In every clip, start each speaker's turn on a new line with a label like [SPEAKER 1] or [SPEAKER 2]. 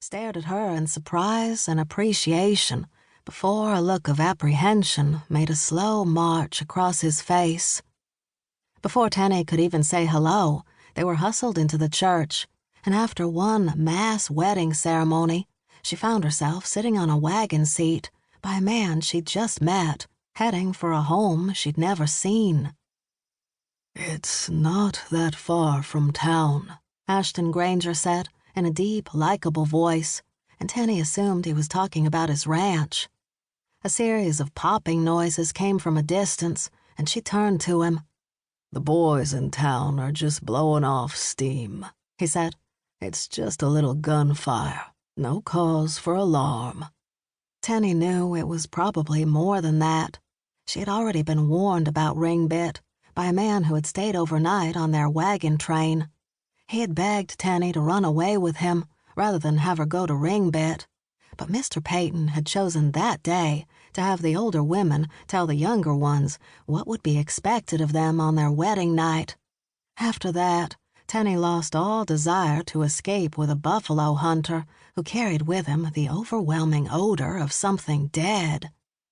[SPEAKER 1] stared at her in surprise and appreciation before a look of apprehension made a slow march across his face. Before Tennie could even say hello, they were hustled into the church, and after one mass wedding ceremony, she found herself sitting on a wagon seat by a man she'd just met, heading for a home she'd never seen.
[SPEAKER 2] "It's not that far from town,"
[SPEAKER 1] Ashton Granger said in a deep, likable voice, and Tennie assumed he was talking about his ranch. A series of popping noises came from a distance, and she turned to him.
[SPEAKER 2] "The boys in town are just blowing off steam," he said. "It's just a little gunfire. No cause for alarm."
[SPEAKER 1] Tennie knew it was probably more than that. She had already been warned about Ringbit by a man who had stayed overnight on their wagon train. He had begged Tennie to run away with him rather than have her go to Ringbit, but Mr. Peyton had chosen that day to have the older women tell the younger ones what would be expected of them on their wedding night. After that, Tennie lost all desire to escape with a buffalo hunter who carried with him the overwhelming odor of something dead.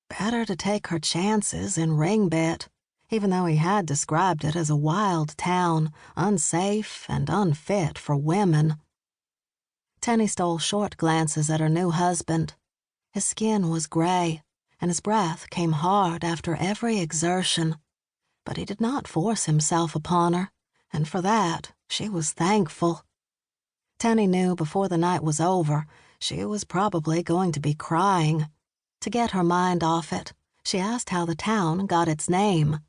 [SPEAKER 1] Better to take her chances in Ringbit, even though he had described it as a wild town, unsafe and unfit for women. Tennie stole short glances at her new husband. His skin was gray, and his breath came hard after every exertion. But he did not force himself upon her, and for that she was thankful. Tennie knew before the night was over she was probably going to be crying. To get her mind off it, she asked how the town got its name.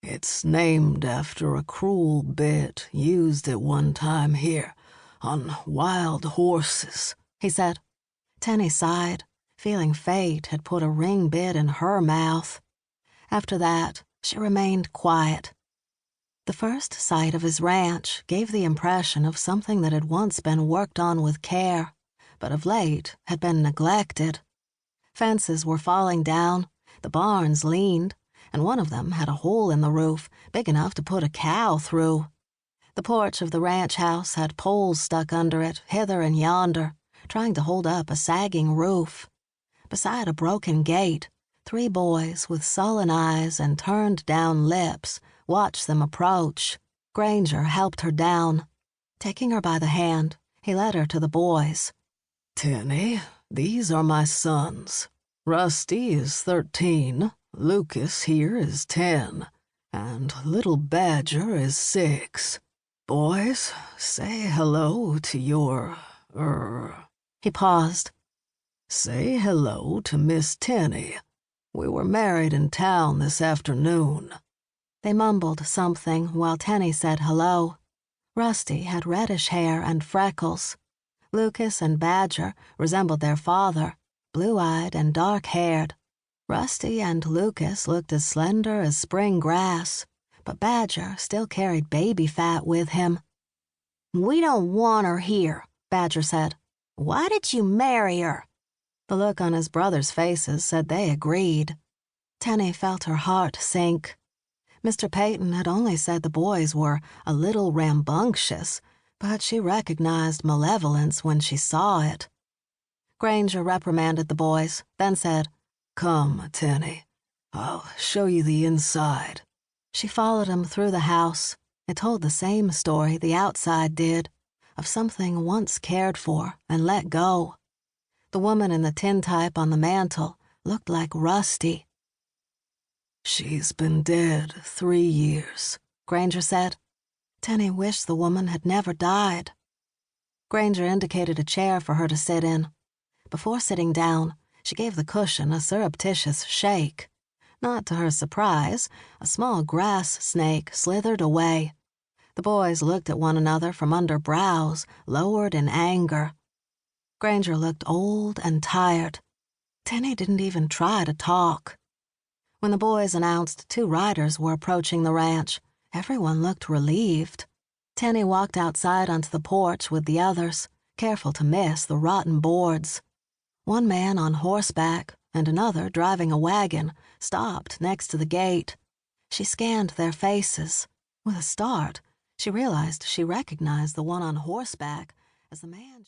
[SPEAKER 2] "It's named after a cruel bit used at one time here on wild horses,"
[SPEAKER 1] he said. Tennie sighed, feeling fate had put a ring bit in her mouth. After that, she remained quiet. The first sight of his ranch gave the impression of something that had once been worked on with care, but of late had been neglected. Fences were falling down, the barns leaned, and one of them had a hole in the roof big enough to put a cow through. The porch of the ranch house had poles stuck under it hither and yonder, trying to hold up a sagging roof. Beside a broken gate, 3 boys with sullen eyes and turned-down lips watched them approach. Granger helped her down. Taking her by the hand, he led her to the boys.
[SPEAKER 2] "Tennie, these are my sons. Rusty is 13, Lucas here is 10, and little Badger is 6. Boys, say hello to your,
[SPEAKER 1] He paused.
[SPEAKER 2] Say hello to Miss Tennie. We were married in town this afternoon."
[SPEAKER 1] They mumbled something while Tennie said hello. Rusty had reddish hair and freckles. Lucas and Badger resembled their father, blue-eyed and dark-haired. Rusty and Lucas looked as slender as spring grass, but Badger still carried baby fat with him.
[SPEAKER 3] "We don't want her here," Badger said. "Why did you marry her?"
[SPEAKER 1] The look on his brothers' faces said they agreed. Tennie felt her heart sink. Mr. Peyton had only said the boys were a little rambunctious, but she recognized malevolence when she saw it. Granger reprimanded the boys, then said,
[SPEAKER 2] "Come, Tennie. I'll show you the inside."
[SPEAKER 1] She followed him through the house. It told the same story the outside did, of something once cared for and let go. The woman in the tintype on the mantel looked like Rusty.
[SPEAKER 2] "She's been dead 3 years,"
[SPEAKER 1] Granger said. Tennie wished the woman had never died. Granger indicated a chair for her to sit in. Before sitting down, she gave the cushion a surreptitious shake. Not to her surprise, a small grass snake slithered away. The boys looked at one another from under brows lowered in anger. Granger looked old and tired. Tennie didn't even try to talk. When the boys announced 2 riders were approaching the ranch, everyone looked relieved. Tennie walked outside onto the porch with the others, careful to miss the rotten boards. One man on horseback and another driving a wagon stopped next to the gate. She scanned their faces. With a start, she realized she recognized the one on horseback as the man